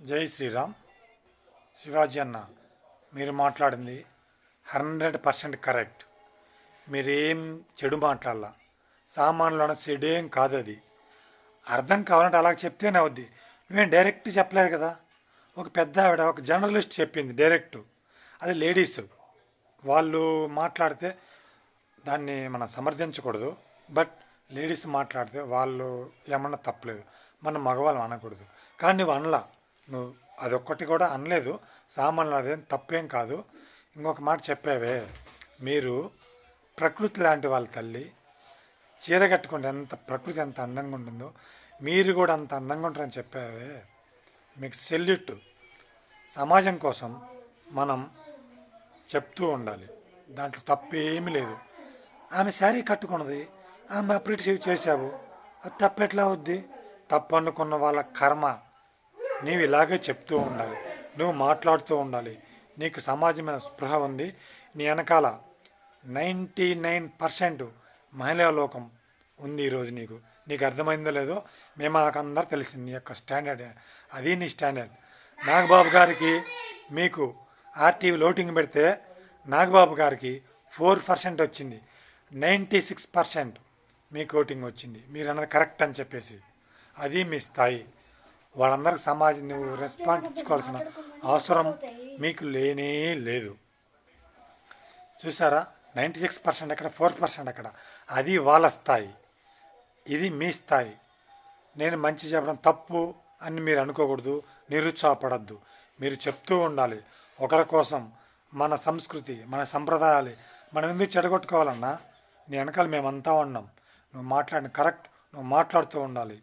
జై శ్రీరామ్. శివాజీ అన్న, మీరు మాట్లాడింది 100% కరెక్ట్. మీరేం చెడు మాట్లాడాల, సామాన్యులను చెడేం కాదు. అది అర్థం కావాలంటే అలా చెప్తేనే అవుద్ది. నువ్వేం డైరెక్ట్ చెప్పలేదు కదా. ఒక పెద్ద ఆవిడ, ఒక జర్నలిస్ట్ చెప్పింది డైరెక్ట్. అది లేడీస్ వాళ్ళు మాట్లాడితే దాన్ని మనం సమర్థించకూడదు. బట్ లేడీస్ మాట్లాడితే వాళ్ళు ఏమన్నా తప్పలేదు, మనం మగవాళ్ళం అనకూడదు. కానీ నువ్వు అనలా, నువ్వు అదొక్కటి కూడా అనలేదు. సామాన్లు అదేం తప్పేం కాదు. ఇంకొక మాట చెప్పావే, మీరు ప్రకృతి లాంటి వాళ్ళ తల్లి. చీర కట్టుకుంటే ప్రకృతి ఎంత అందంగా ఉంటుందో మీరు కూడా అంత అందంగా ఉంటారని చెప్పావే, మీకు సెల్యూట్. సమాజం కోసం మనం చెప్తూ ఉండాలి, దాంట్లో తప్పేమీ లేదు. ఆమె శారీ కట్టుకున్నది, ఆమె అప్రిషియేట్ చేసావు, అది తప్పెట్లా అవుద్ది? తప్పు అనుకున్న వాళ్ళ కర్మ. నీవు ఇలాగే చెప్తూ ఉండాలి, నువ్వు మాట్లాడుతూ ఉండాలి. నీకు సమాజమైన స్పృహ ఉంది. నీ వెనకాల 99% మహిళా లోకం ఉంది ఈరోజు. నీకు నీకు అర్థమైందో లేదో మేము మాకందరూ తెలిసింది నీ యొక్క స్టాండర్డ్. అది నీ స్టాండర్డ్. నాగబాబు గారికి మీకు ఆర్టీవీ లోటింగ్ పెడితే నాగబాబు గారికి 4% వచ్చింది, 96% మీకు ఓటింగ్ వచ్చింది. మీరు అన్నది కరెక్ట్ అని చెప్పేసి. అది మీ స్థాయి. వాళ్ళందరికి సమాజం నువ్వు రెస్పాన్స్ ఇచ్చుకోవాల్సిన అవసరం మీకు లేనే లేదు. చూసారా, 96% ఎక్కడ, 4% ఎక్కడ. అది వాళ్ళ స్థాయి, ఇది మీ స్థాయి. నేను మంచి చెప్పడం తప్పు అని మీరు అనుకోకూడదు, నిరుత్సాహపడద్దు. మీరు చెప్తూ ఉండాలి ఒకరి కోసం. మన సంస్కృతి, మన సంప్రదాయాలు మనం ఎందుకు చెడగొట్టుకోవాలన్నా? నీ వెనకాల మేమంతా ఉన్నాం. నువ్వు మాట్లాడిన కరెక్ట్, నువ్వు మాట్లాడుతూ ఉండాలి.